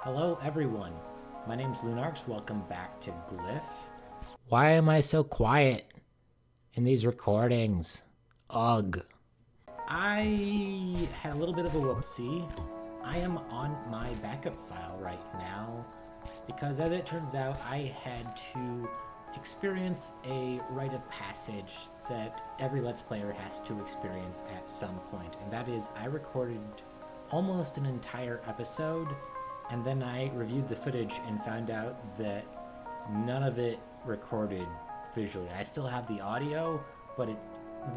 Hello everyone, my name's LunArx, welcome back to Glyph. Why am I so quiet in these recordings? Ugh. I had a little bit of a whoopsie. I am on my backup file right now because as it turns out I had to experience a rite of passage that every Let's Player has to experience at some point, and that is I recorded almost an entire episode and then I reviewed the footage and found out that none of it recorded visually. I still have the audio, but it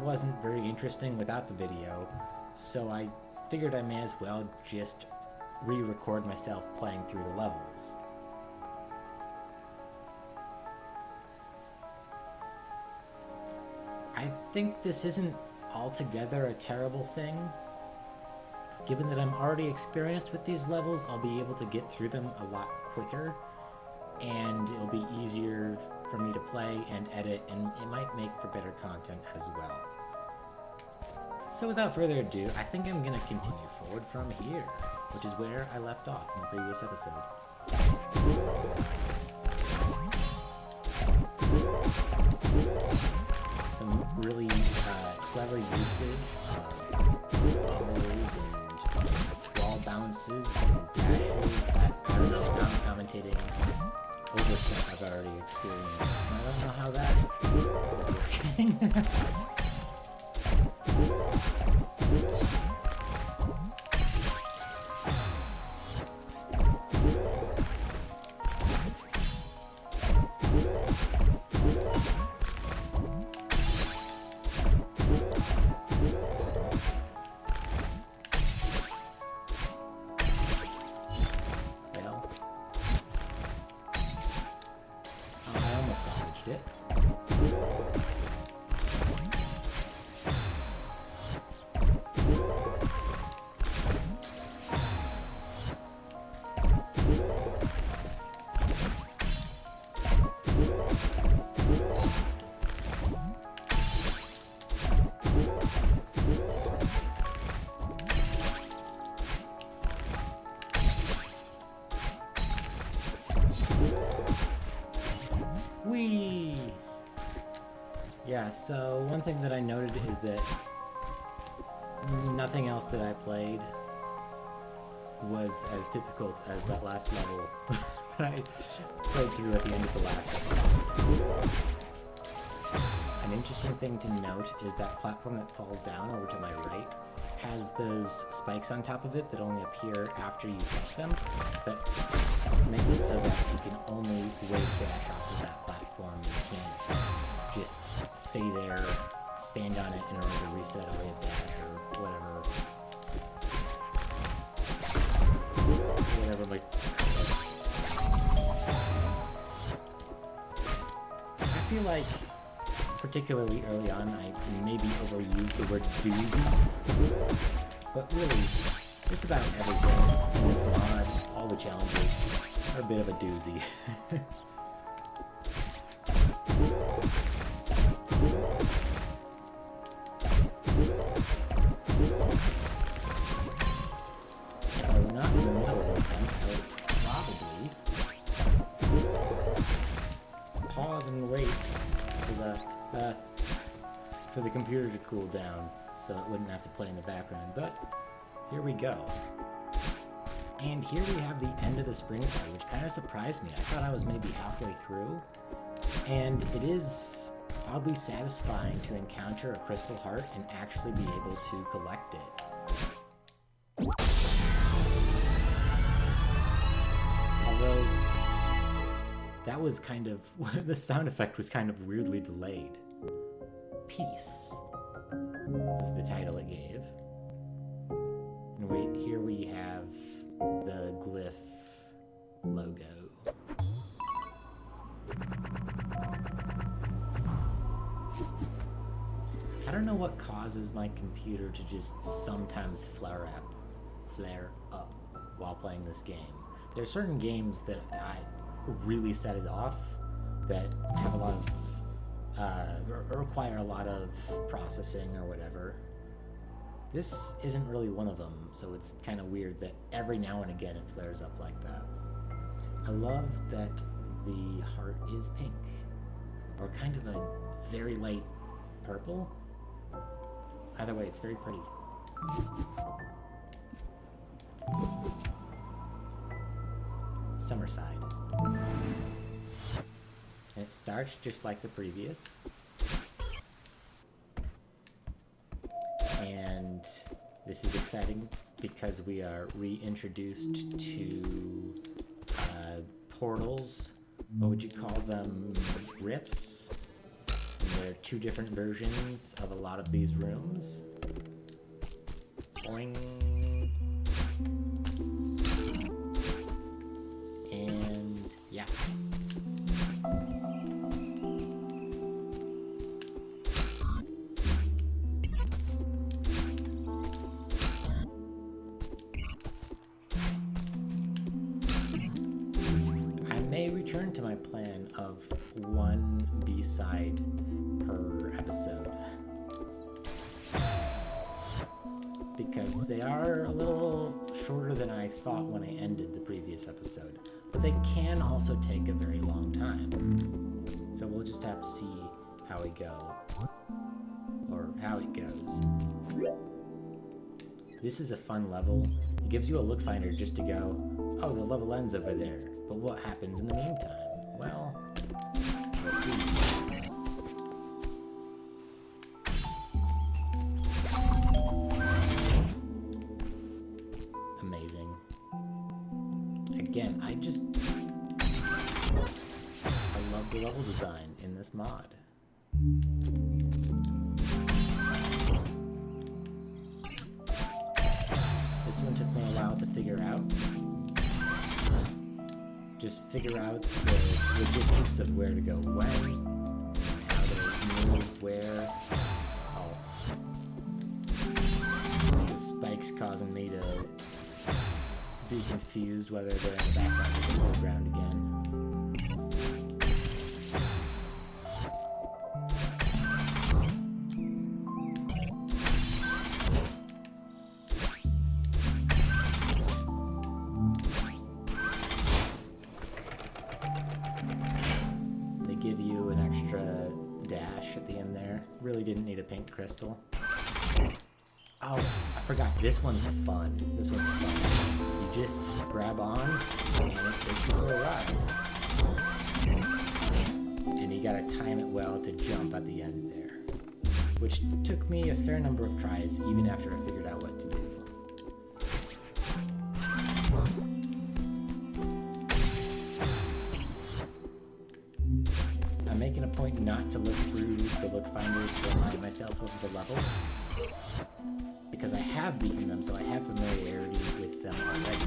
wasn't very interesting without the video, so I figured I may as well just re-record myself playing through the levels. I think this isn't altogether a terrible thing. Given that I'm already experienced with these levels, I'll be able to get through them a lot quicker, and it'll be easier for me to play and edit, and it might make for better content as well. So without further ado, I think I'm going to continue forward from here, which is where I left off in the previous episode. Some really clever usage of bubbles and wall bounces and dashes that, I don't know, now I'm commentating over stuff I've already experienced. I don't know how that is working. Yeah, so one thing that I noted is that nothing else that I played was as difficult as that last level that I played through at the end of the last episode. An interesting thing to note is that platform that falls down over to my right has those spikes on top of it that only appear after you touch them. That makes it so that you can only wave dash off of that platform. You can't just stay there, stand on it in order to reset a wave dash or whatever. I feel like, particularly early on, I maybe overused the word doozy, but really, just about everything in this mod, all the challenges, are a bit of a doozy. If I were not in the middle of them, I would probably pause and wait for the computer to cool down so it wouldn't have to play in the background, but here we go. And here we have the end of the spring side, which kind of surprised me. I thought I was maybe halfway through, and it is oddly satisfying to encounter a crystal heart and actually be able to collect it. Although that was kind of, the sound effect was kind of weirdly delayed. Peace was the title it gave. And here we have the Glyph logo. I don't know what causes my computer to just sometimes flare up while playing this game. There are certain games that I really set it off that have a lot of require a lot of processing or whatever. This isn't really one of them, so it's kind of weird that every now and again it flares up like that. I love that the heart is pink, or kind of a very light purple. Either way, it's very pretty. Summerside. And it starts just like the previous. And this is exciting because we are reintroduced to portals. What would you call them? Rifts? And there are two different versions of a lot of these rooms. Boing. And yeah. Return to my plan of one B-side per episode, because they are a little shorter than I thought when I ended the previous episode, but they can also take a very long time, so we'll just have to see how we go, or how it goes. This is a fun level. It gives you a look finder just to go, oh, the level ends over there. But what happens in the meantime? Well, let's see. Amazing. Again, I love the level design in this mod. This one took me a while to figure out. Just figure out the logistics of where to go when, how to move where. Oh. The spikes causing me to be confused whether they're in the background or the foreground again. Really didn't need a pink crystal. Oh, I forgot. This one's fun. This one's fun. You just grab on and it takes you for a ride. And you gotta time it well to jump at the end there. Which took me a fair number of tries even after I figured out what to do. I'm making a point not to look through the look finder to remind myself of the levels, because I have beaten them, so I have familiarity with them already.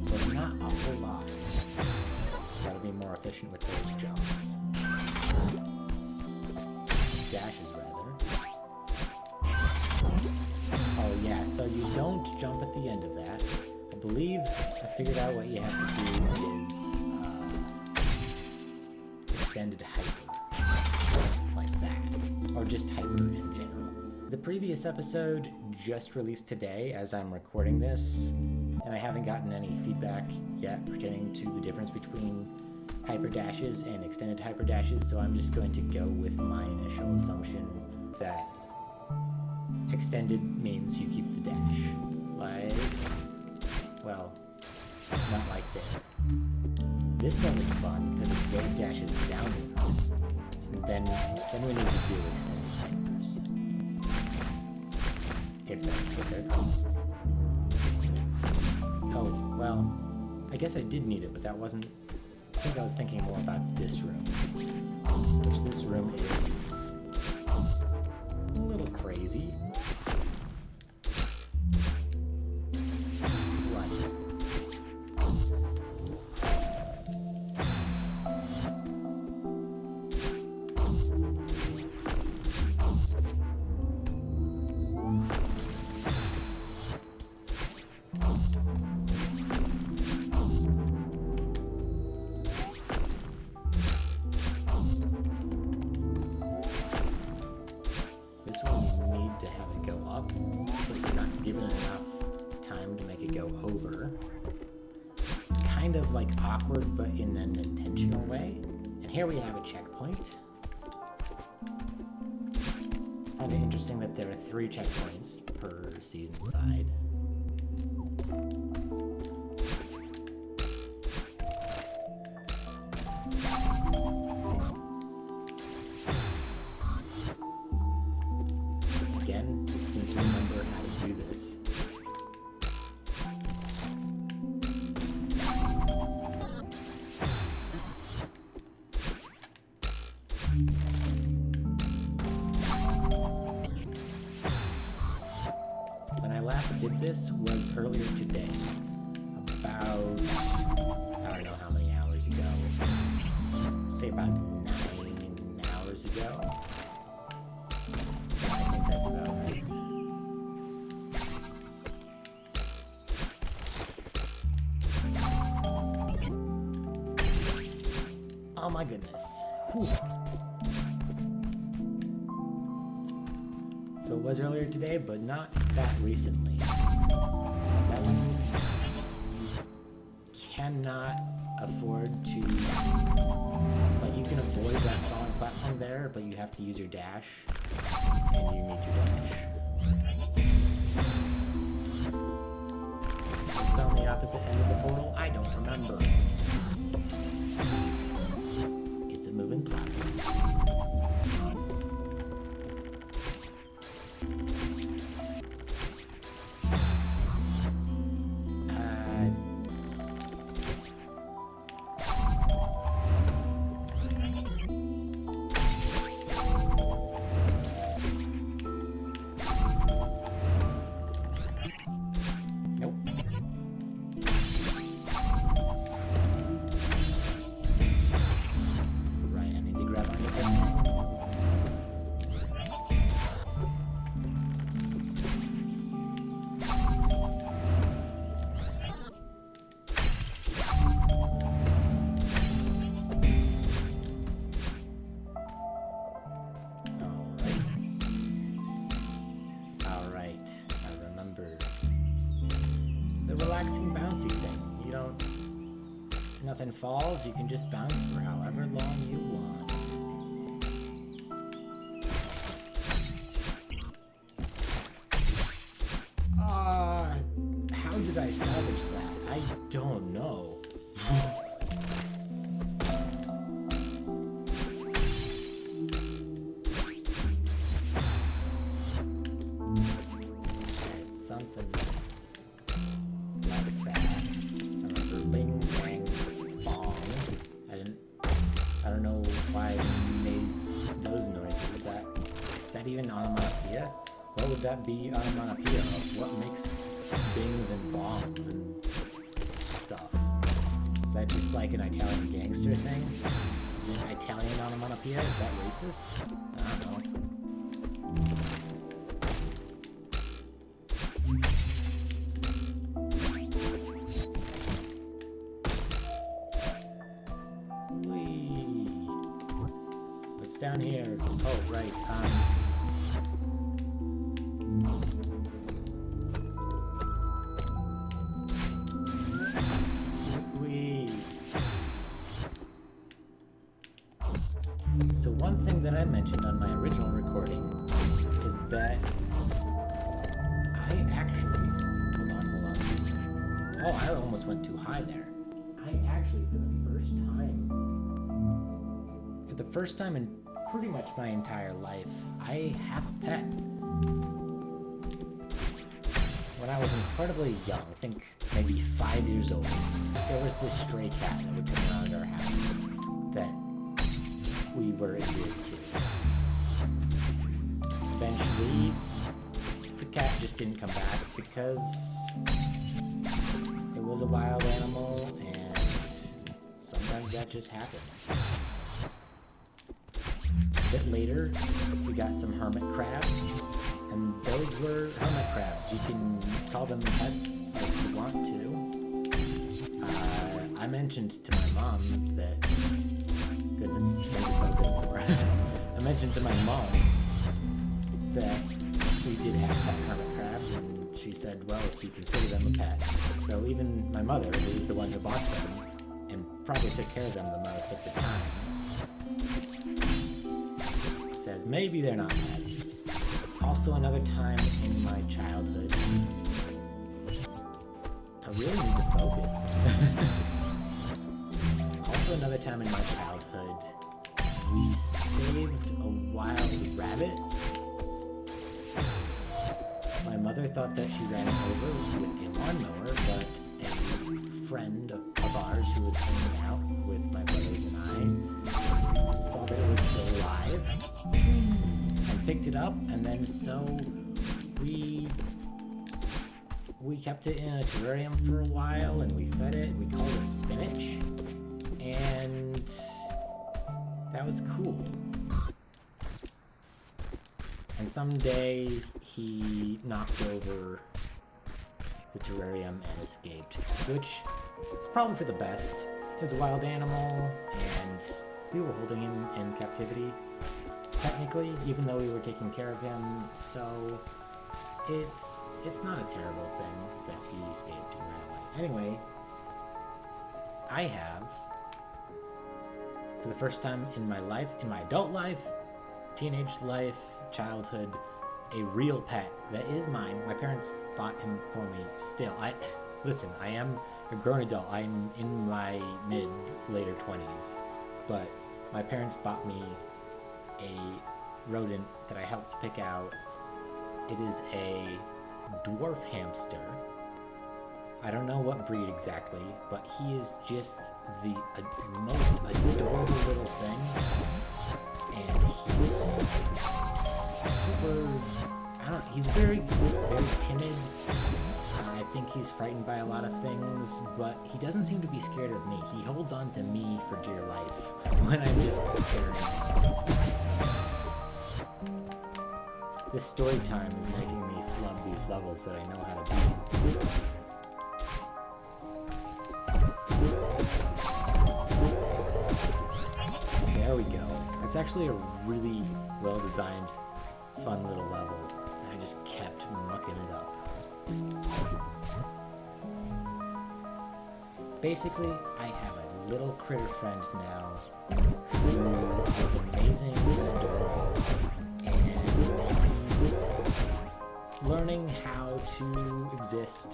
But not a whole lot. Gotta be more efficient with those jumps. Dashes, rather. Oh yeah, so you don't jump at the end of that. I believe I figured out what you have to do is extended hyper, like that, or just hyper in general. The previous episode just released today as I'm recording this, and I haven't gotten any feedback yet pertaining to the difference between hyper dashes and extended hyper dashes, so I'm just going to go with my initial assumption that extended means you keep the dash, like, well, not like that. This one is fun because it wave dashes downwards, and then we need to do extended hypers. If that's what they're called. Oh, well, I guess I did need it, but that wasn't. I think I was thinking more about this room, which this room is a little crazy. This one over. It's kind of like awkward, but in an intentional way. And here we have a checkpoint. I find it interesting that there are 3 checkpoints per season side. Again, just need to remember how to do this. When I last did this was earlier today, about, I don't know how many hours ago, say about 9 hours ago. I think that's about right. Oh my goodness. Whew. So it was earlier today, but not that recently. That one cannot afford to, like, you can avoid that falling platform there, but you have to use your dash, and you need your dash. It's on the opposite end of the portal? I don't remember. It's a moving platform. Relaxing bouncy thing. You don't, nothing falls, you can just bounce for however long you want. How did I salvage that? I don't know. It's something. I don't know why I made those noises. Is that even onomatopoeia? What would that be onomatopoeia of? What makes bings and bongs and stuff? Is that just like an Italian gangster thing? Is it Italian onomatopoeia? Is that racist? I don't know. Down here. Oh, right. So one thing that I mentioned on my original recording is that I actually... Hold on. Oh, I almost went too high there. I actually, for the first time in pretty much my entire life, I have a pet. When I was incredibly young, I think maybe 5 years old, there was this stray cat that would come around our house that we were endeared to. Eventually, the cat just didn't come back because it was a wild animal, and sometimes that just happens. A bit later, we got some hermit crabs, and those were hermit crabs. You can call them pets if you want to. I mentioned to my mom that... Goodness, maybe focus more. I mentioned to my mom that we did have pet hermit crabs, and she said, well, if you consider them a pet. So even my mother, who was the one who bought them, and probably took care of them the most at the time, says maybe they're not pets. Also another time in my childhood, I really need to focus. Also another time in my childhood, we saved a wild rabbit. My mother thought that she ran it over with a lawnmower, but a friend of ours who was hanging out with my brothers and I saw that it was still alive and picked it up, and then so we kept it in a terrarium for a while, and we fed it. We called it Spinach, and that was cool. And someday he knocked over the terrarium and escaped, which is probably for the best. He was a wild animal, and we were holding him in captivity, technically, even though we were taking care of him, so it's not a terrible thing that he escaped and ran away. Anyway, I have, for the first time in my life, in my adult life, teenage life, childhood, a real pet that is mine. My parents bought him for me still. Listen, I am a grown adult. I'm in my later 20s, but my parents bought me a rodent that I helped pick out. It is a dwarf hamster. I don't know what breed exactly, but he is just the most adorable little thing, and he's he's very, very timid. I think he's frightened by a lot of things, but he doesn't seem to be scared of me. He holds on to me for dear life when I'm just carrying him. This story time is making me flub these levels that I know how to beat. There we go. It's actually a really well-designed, fun little level, and I just kept mucking it up. Basically, I have a little critter friend now who is amazing and adorable, and he's learning how to exist.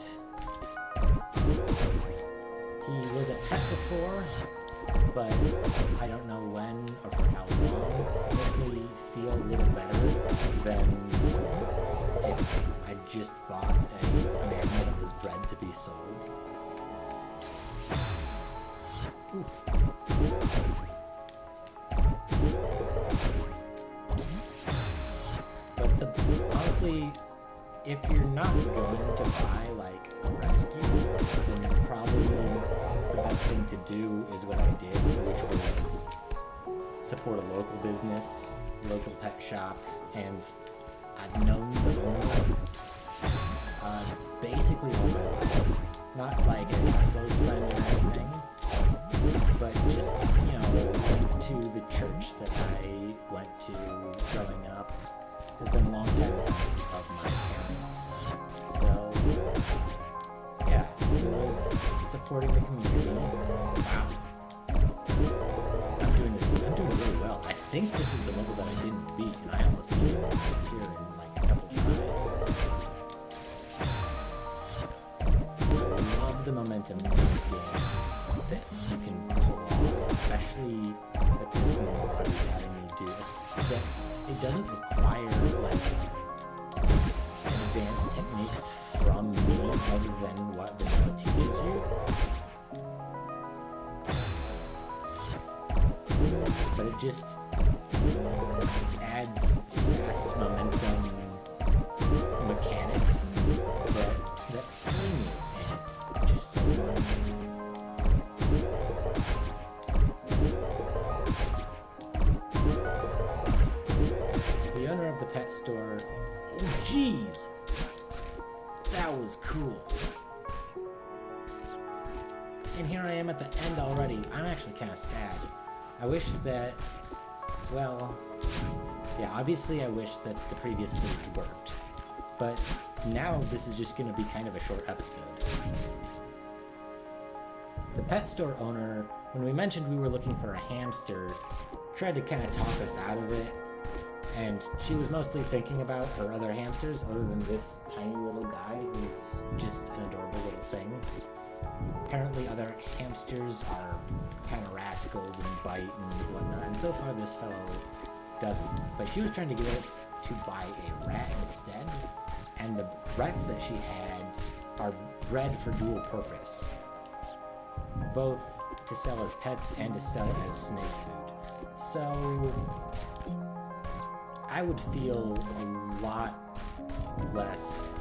He was a pet before, but I don't know when or for how long. It makes me feel a little better than if I just bought an animal that was bred to be sold. Oof. But honestly, if you're not going to buy like a rescue, then probably the best thing to do is what I did, which was support a local business, local pet shop, and I've known the owner basically all my life. Not like a close friend or anything, but just, went to the church that I went to growing up. Has been longtime friends of my parents. So, yeah, it was supporting the community. Wow. I'm doing really well. I think this is the level that I didn't beat, and I almost beat it here in like a couple tries. I love the momentum in this game that you can pull off, especially that this mod is having me do this. That it doesn't require like advanced techniques from me other than what vanilla teaches you. But it just adds fast momentum mechanics that fling you, and it's just so fun. The owner of the pet store, oh jeez, that was cool. And here I am at the end already. I'm actually kind of sad. I wish that, well, yeah, obviously I wish that the previous footage worked, but now this is just going to be kind of a short episode. The pet store owner, when we mentioned we were looking for a hamster, tried to kind of talk us out of it, and she was mostly thinking about her other hamsters other than this tiny little guy who's just an adorable little thing. Apparently other hamsters are kind of rascals and bite and whatnot, and so far this fellow doesn't. But she was trying to get us to buy a rat instead, and the rats that she had are bred for dual purpose, both to sell as pets and to sell as snake food. So I would feel a lot less,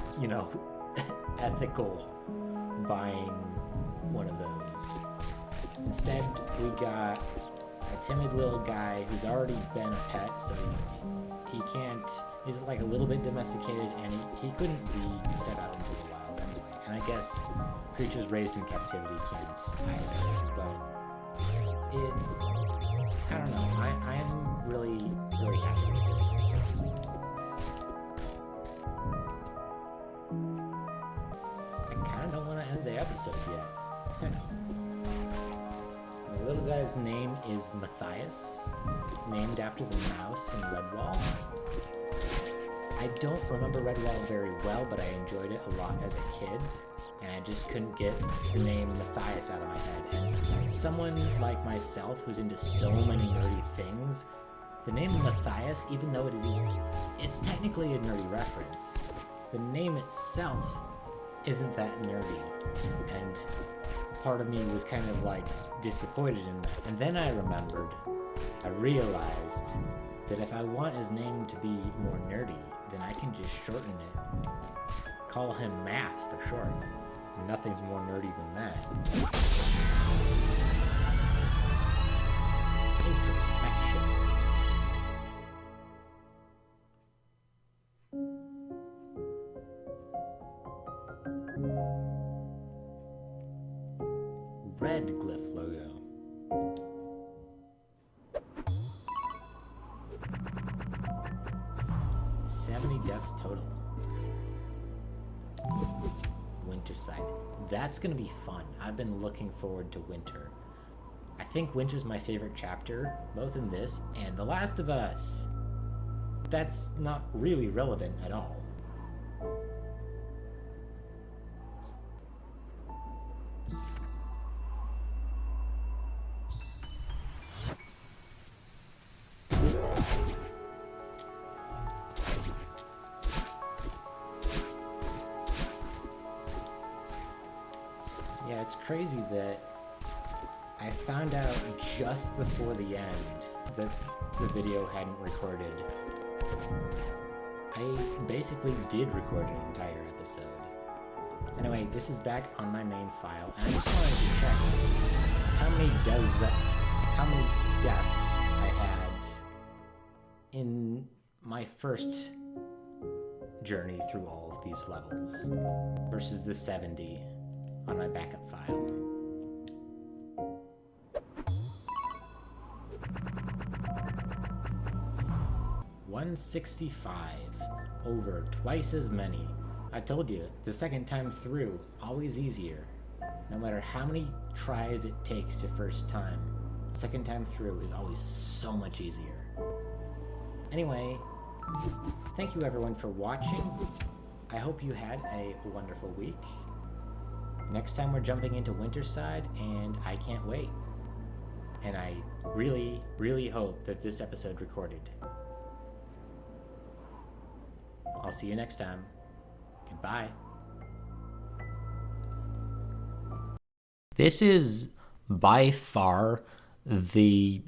ethical buying one of those. Instead, we got a timid little guy who's already been a pet, so he's like a little bit domesticated, and he couldn't be set out into the wild anyway. And I guess creatures raised in captivity can't either, but I don't know, I am really, really happy with it. I kind of don't want to end the episode yet. The little guy's name is Matthias, named after the mouse in Redwall. I don't remember Redwall very well, but I enjoyed it a lot as a kid, and I just couldn't get the name Matthias out of my head. And someone like myself who's into so many nerdy things, the name Matthias, even though it's technically a nerdy reference, the name itself isn't that nerdy, and part of me was kind of like disappointed in that. And then I realized that if I want his name to be more nerdy, then I can just shorten it. Call him Math for short. And nothing's more nerdy than that. Introspection. Red Glyph logo. Deaths total. Winterside. That's gonna be fun. I've been looking forward to winter. I think winter's my favorite chapter, both in this and The Last of Us. That's not really relevant at all. Yeah, it's crazy that I found out just before the end that the video hadn't recorded. I basically did record an entire episode. Anyway, this is back on my main file, and I just wanted to check how many deaths I had in my first journey through all of these levels versus the 70 on my backup file. $165, over twice as many. I told you, the second time through, always easier. No matter how many tries it takes to first time, second time through is always so much easier. Anyway, thank you everyone for watching. I hope you had a wonderful week. Next time we're jumping into Winterside, and I can't wait. And I really, really hope that this episode recorded. I'll see you next time. Goodbye. This is by far the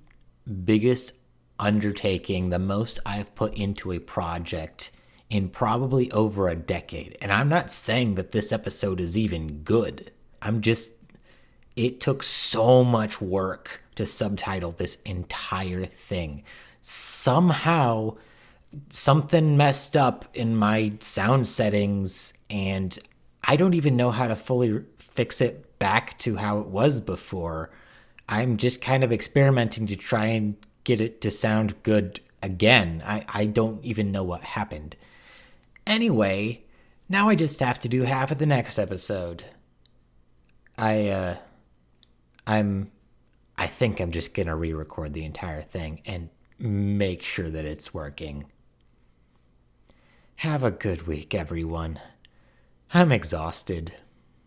biggest undertaking, the most I've put into a project in probably over a decade. And I'm not saying that this episode is even good. It took so much work to subtitle this entire thing. Somehow, something messed up in my sound settings, and I don't even know how to fully fix it back to how it was before. I'm just kind of experimenting to try and get it to sound good again. I don't even know what happened. Anyway, Now I just have to do half of the next episode. I think I'm just gonna re-record the entire thing and make sure that it's working. Have a good week, everyone. I'm exhausted.